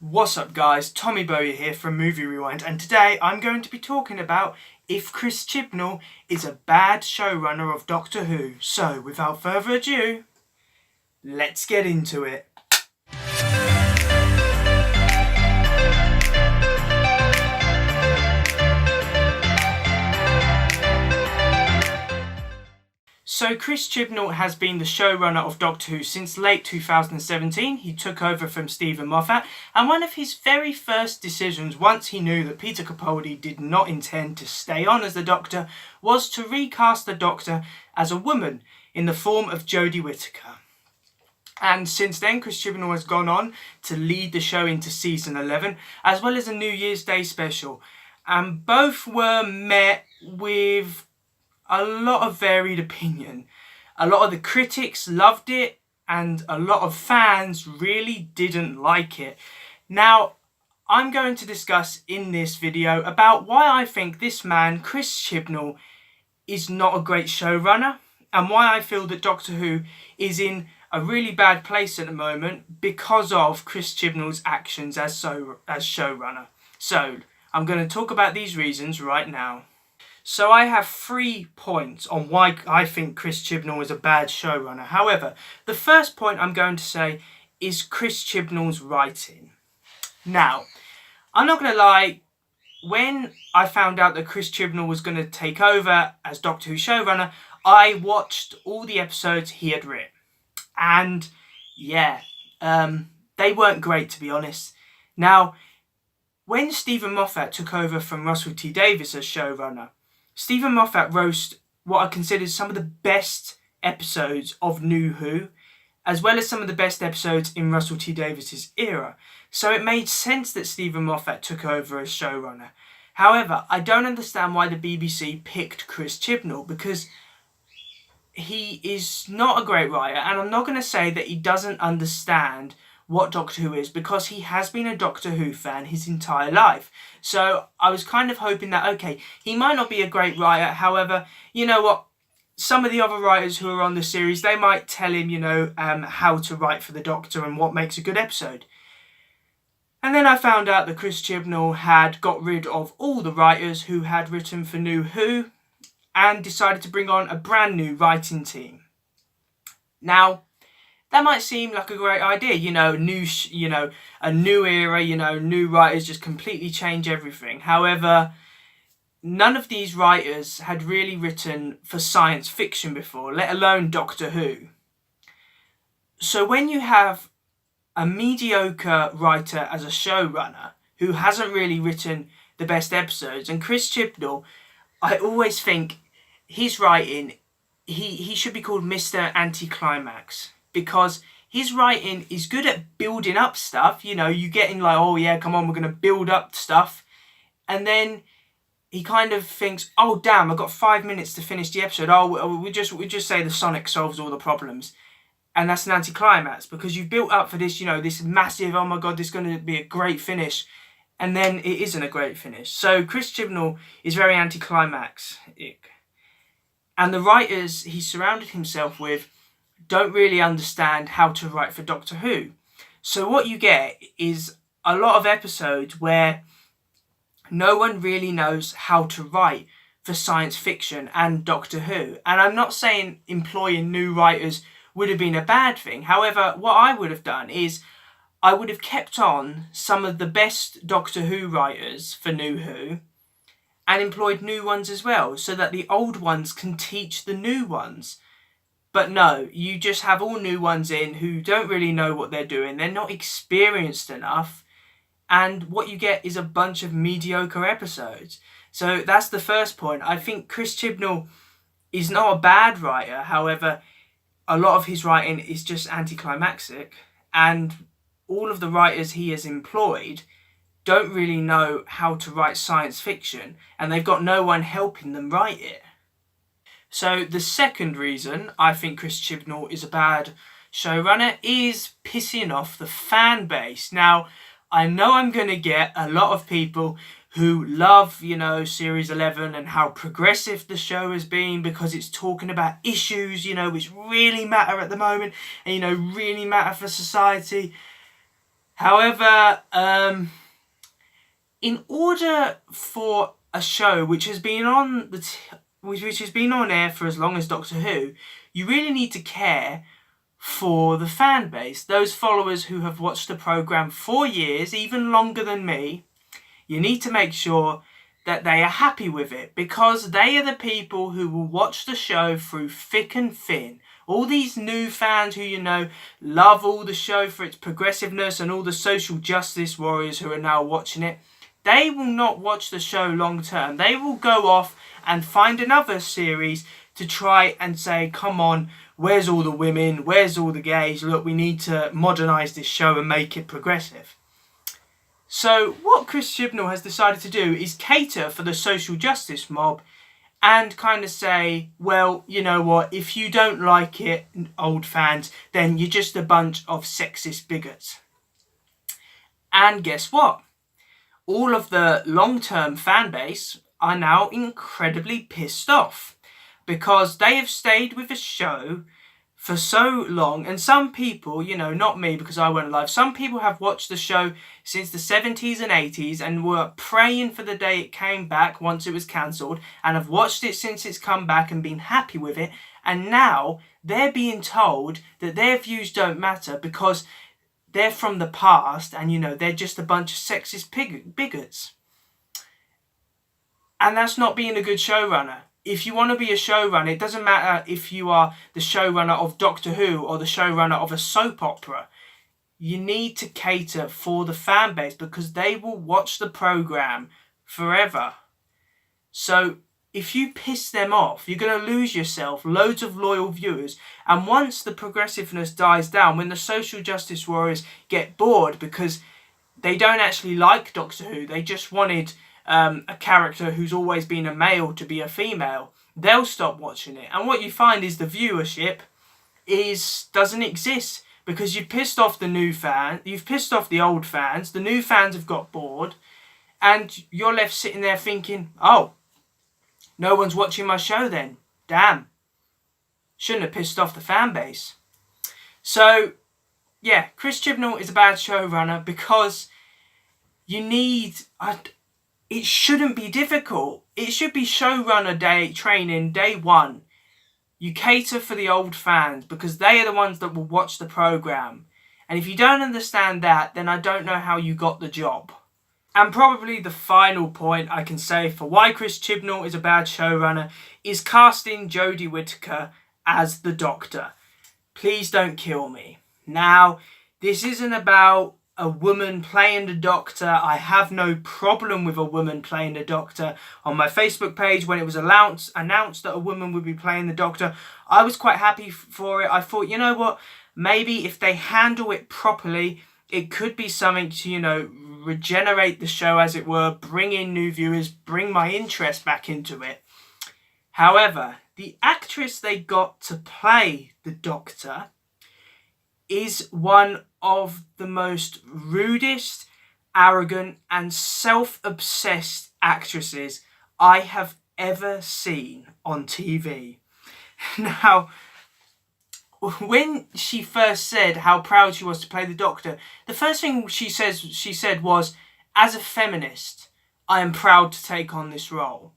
What's up guys, Tommy Bowyer here from Movie Rewind, and today I'm going to be talking about if Chris Chibnall is a bad showrunner of Doctor Who. So without further ado, let's get into it. So Chris Chibnall has been the showrunner of Doctor Who since late 2017. He took over from Stephen Moffat, and one of his very first decisions once he knew that Peter Capaldi did not intend to stay on as the Doctor was to recast the Doctor as a woman in the form of Jodie Whittaker. And since then, Chris Chibnall has gone on to lead the show into season 11, as well as a New Year's Day special. And both were met with a lot of varied opinion. A lot of the critics loved it, and a lot of fans really didn't like it. Now, I'm going to discuss in this video about why I think this man, Chris Chibnall, is not a great showrunner, and why I feel that Doctor Who is in a really bad place at the moment because of Chris Chibnall's actions as showrunner. So, I'm going to talk about these reasons right now. So I have 3 points on why I think Chris Chibnall is a bad showrunner. However, the first point I'm going to say is Chris Chibnall's writing. Now, I'm not going to lie, when I found out that Chris Chibnall was going to take over as Doctor Who showrunner, I watched all the episodes he had written. And yeah, they weren't great, to be honest. Now, when Stephen Moffat took over from Russell T Davies as showrunner, Stephen Moffat wrote what I consider some of the best episodes of New Who, as well as some of the best episodes in Russell T Davies' era. So it made sense that Stephen Moffat took over as showrunner. However, I don't understand why the BBC picked Chris Chibnall, because he is not a great writer, and I'm not going to say that he doesn't understand what Doctor Who is, because he has been a Doctor Who fan his entire life. So I was kind of hoping that, okay, he might not be a great writer, however, you know what, some of the other writers who are on the series, they might tell him, how to write for the Doctor and what makes a good episode. And then I found out that Chris Chibnall had got rid of all the writers who had written for New Who and decided to bring on a brand new writing team. Now, that might seem like a great idea, a new era, new writers just completely change everything. However, none of these writers had really written for science fiction before, let alone Doctor Who. So when you have a mediocre writer as a showrunner who hasn't really written the best episodes, and Chris Chibnall, I always think his writing, he should be called Mr. Anticlimax. Because his writing is good at building up stuff, you get in like, oh yeah, come on, we're going to build up stuff. And then he kind of thinks, oh damn, I've got 5 minutes to finish the episode. Oh, we just say the Sonic solves all the problems. And that's an anticlimax, because you've built up for this, this massive, oh my god, this is going to be a great finish. And then it isn't a great finish. So Chris Chibnall is very anticlimactic. And the writers he surrounded himself with don't really understand how to write for Doctor Who. So what you get is a lot of episodes where no one really knows how to write for science fiction and Doctor Who. And I'm not saying employing new writers would have been a bad thing. However, what I would have done is I would have kept on some of the best Doctor Who writers for New Who and employed new ones as well, so that the old ones can teach the new ones. But no, you just have all new ones in who don't really know what they're doing. They're not experienced enough. And what you get is a bunch of mediocre episodes. So that's the first point. I think Chris Chibnall is not a bad writer. However, a lot of his writing is just anticlimactic. And all of the writers he has employed don't really know how to write science fiction. And they've got no one helping them write it. So the second reason I think Chris Chibnall is a bad showrunner is pissing off the fan base. Now, I know I'm going to get a lot of people who love, Series 11 and how progressive the show has been because it's talking about issues, which really matter at the moment and, really matter for society. However, in order for a show which has been on which has been on air for as long as Doctor Who, you really need to care for the fan base, those followers who have watched the programme for years, even longer than me. You need to make sure that they are happy with it, because they are the people who will watch the show through thick and thin. All these new fans who, love all the show for its progressiveness, and all the social justice warriors who are now watching it, they will not watch the show long term. They will go off and find another series to try and say, come on, where's all the women? Where's all the gays? Look, we need to modernise this show and make it progressive. So what Chris Chibnall has decided to do is cater for the social justice mob and kind of say, well, you know what, if you don't like it, old fans, then you're just a bunch of sexist bigots. And guess what? All of the long-term fan base are now incredibly pissed off, because they have stayed with the show for so long, and some people, not me because I weren't alive, some people have watched the show since the 70s and 80s and were praying for the day it came back once it was cancelled, and have watched it since it's come back and been happy with it, and now they're being told that their views don't matter because they're from the past and, they're just a bunch of sexist bigots. And that's not being a good showrunner. If you want to be a showrunner, it doesn't matter if you are the showrunner of Doctor Who or the showrunner of a soap opera. You need to cater for the fan base, because they will watch the programme forever. So if you piss them off, you're going to lose yourself loads of loyal viewers. And once the progressiveness dies down, when the social justice warriors get bored because they don't actually like Doctor Who, they just wanted a character who's always been a male to be a female, they'll stop watching it. And what you find is the viewership doesn't exist, because you've pissed off the new fan, you've pissed off the old fans, the new fans have got bored, and you're left sitting there thinking, oh, no one's watching my show then. Damn. Shouldn't have pissed off the fan base. So, yeah, Chris Chibnall is a bad showrunner, because you need... It shouldn't be difficult. It should be showrunner day training, day one. You cater for the old fans, because they are the ones that will watch the programme. And if you don't understand that, then I don't know how you got the job. And probably the final point I can say for why Chris Chibnall is a bad showrunner is casting Jodie Whittaker as the Doctor. Please don't kill me. Now, this isn't about a woman playing the Doctor. I have no problem with a woman playing the Doctor. On my Facebook page, when it was announced that a woman would be playing the Doctor, I was quite happy for it. I thought, you know what, maybe if they handle it properly, it could be something to, regenerate the show, as it were, bring in new viewers, bring my interest back into it. However, the actress they got to play the Doctor is one of the most rudest, arrogant and self-obsessed actresses I have ever seen on TV. Now, when she first said how proud she was to play the Doctor, the first thing she said was, as a feminist, I am proud to take on this role.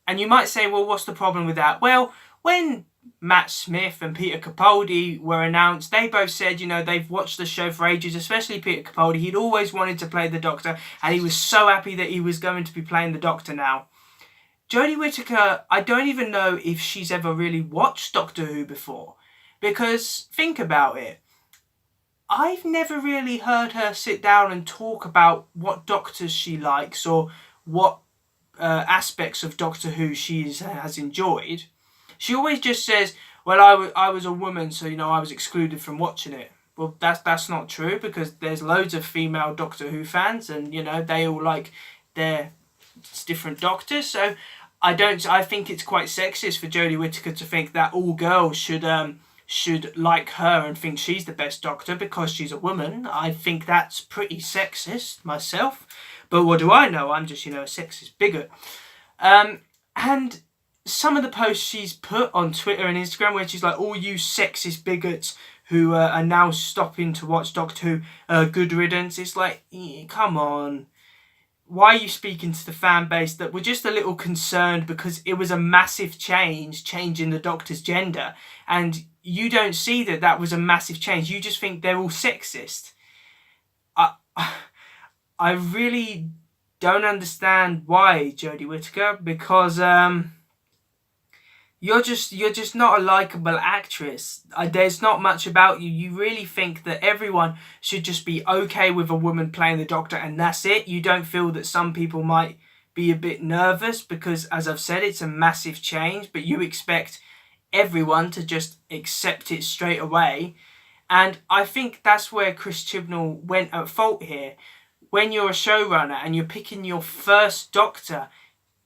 And you might say, well, what's the problem with that? Well, when Matt Smith and Peter Capaldi were announced, they both said, they've watched the show for ages, especially Peter Capaldi. He'd always wanted to play the Doctor, and he was so happy that he was going to be playing the Doctor now. Jodie Whittaker, I don't even know if she's ever really watched Doctor Who before, because think about it. I've never really heard her sit down and talk about what Doctors she likes or what aspects of Doctor Who she has enjoyed. She always just says, well, I was a woman, so, I was excluded from watching it. Well, that's not true, because there's loads of female Doctor Who fans, and, they all like their different Doctors. So I think it's quite sexist for Jodie Whittaker to think that all girls should like her and think she's the best Doctor because she's a woman. I think that's pretty sexist myself. But what do I know? I'm just, a sexist bigot. And some of the posts she's put on Twitter and Instagram, where she's like, all you sexist bigots who are now stopping to watch Doctor Who. Good riddance. It's like, come on. Why are you speaking to the fan base that were just a little concerned because it was a massive change, changing the Doctor's gender, and you don't see that that was a massive change. You just think they're all sexist. I really don't understand why, Jodie Whittaker, because you're just not a likable actress. There's not much about you. You really think that everyone should just be okay with a woman playing the Doctor and that's it. You don't feel that some people might be a bit nervous because, as I've said, it's a massive change, but you expect everyone to just accept it straight away. And I think that's where Chris Chibnall went at fault here. When you're a showrunner and you're picking your first Doctor,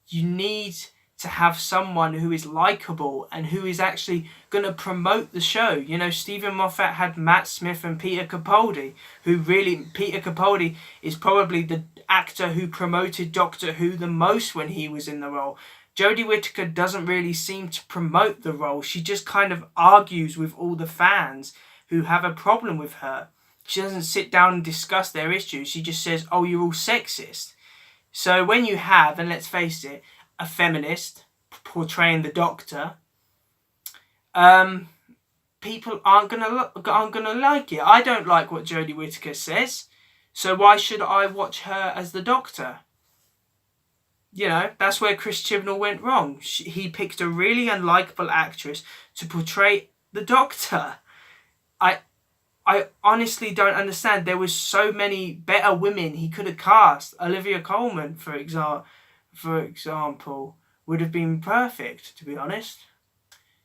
you need to have someone who is likable and who is actually going to promote the show. You know, Stephen Moffat had Matt Smith and Peter Capaldi, Peter Capaldi is probably the actor who promoted Doctor Who the most when he was in the role. Jodie Whittaker doesn't really seem to promote the role. She just kind of argues with all the fans who have a problem with her. She doesn't sit down and discuss their issues. She just says, oh, you're all sexist. So when you have, and let's face it, a feminist portraying the Doctor, people aren't gonna like it. I don't like what Jodie Whittaker says, so why should I watch her as the Doctor? You know, that's where Chris Chibnall went wrong. He picked a really unlikable actress to portray the Doctor. I honestly don't understand. There was so many better women he could have cast. Olivia Colman, for example, would have been perfect, to be honest.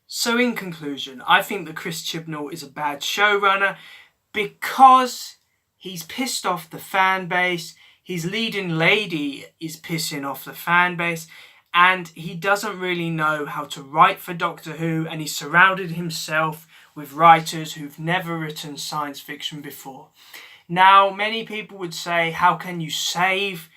So in conclusion, I think that Chris Chibnall is a bad showrunner because he's pissed off the fan base. His leading lady is pissing off the fan base, and he doesn't really know how to write for Doctor Who, and he's surrounded himself with writers who've never written science fiction before. Now, many people would say, how can you save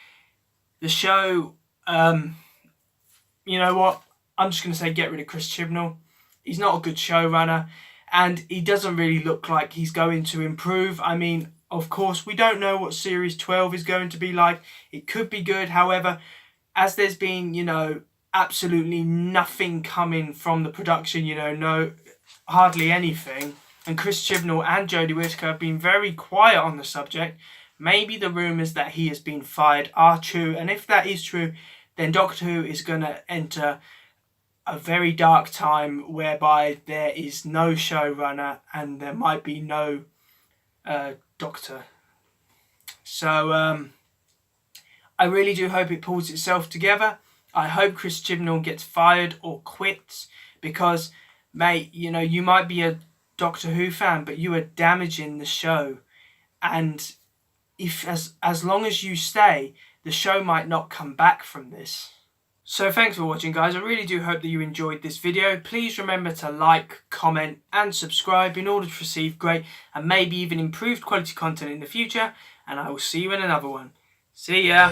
the show? You know what? I'm just going to say get rid of Chris Chibnall. He's not a good showrunner, and he doesn't really look like he's going to improve. I mean, of course, we don't know what Series 12 is going to be like. It could be good. However, as there's been, you know, absolutely nothing coming from the production, you know, hardly anything, and Chris Chibnall and Jodie Whittaker have been very quiet on the subject, maybe the rumours that he has been fired are true, and if that is true, then Doctor Who is going to enter a very dark time whereby there is no showrunner and there might be no Doctor. So I really do hope it pulls itself together. I hope Chris Chibnall gets fired or quits because, mate, you know, you might be a Doctor Who fan, but you are damaging the show. And if as long as you stay, the show might not come back from this. So thanks for watching, guys. I really do hope that you enjoyed this video. Please remember to like, comment and subscribe in order to receive great and maybe even improved quality content in the future. And I will see you in another one. See ya!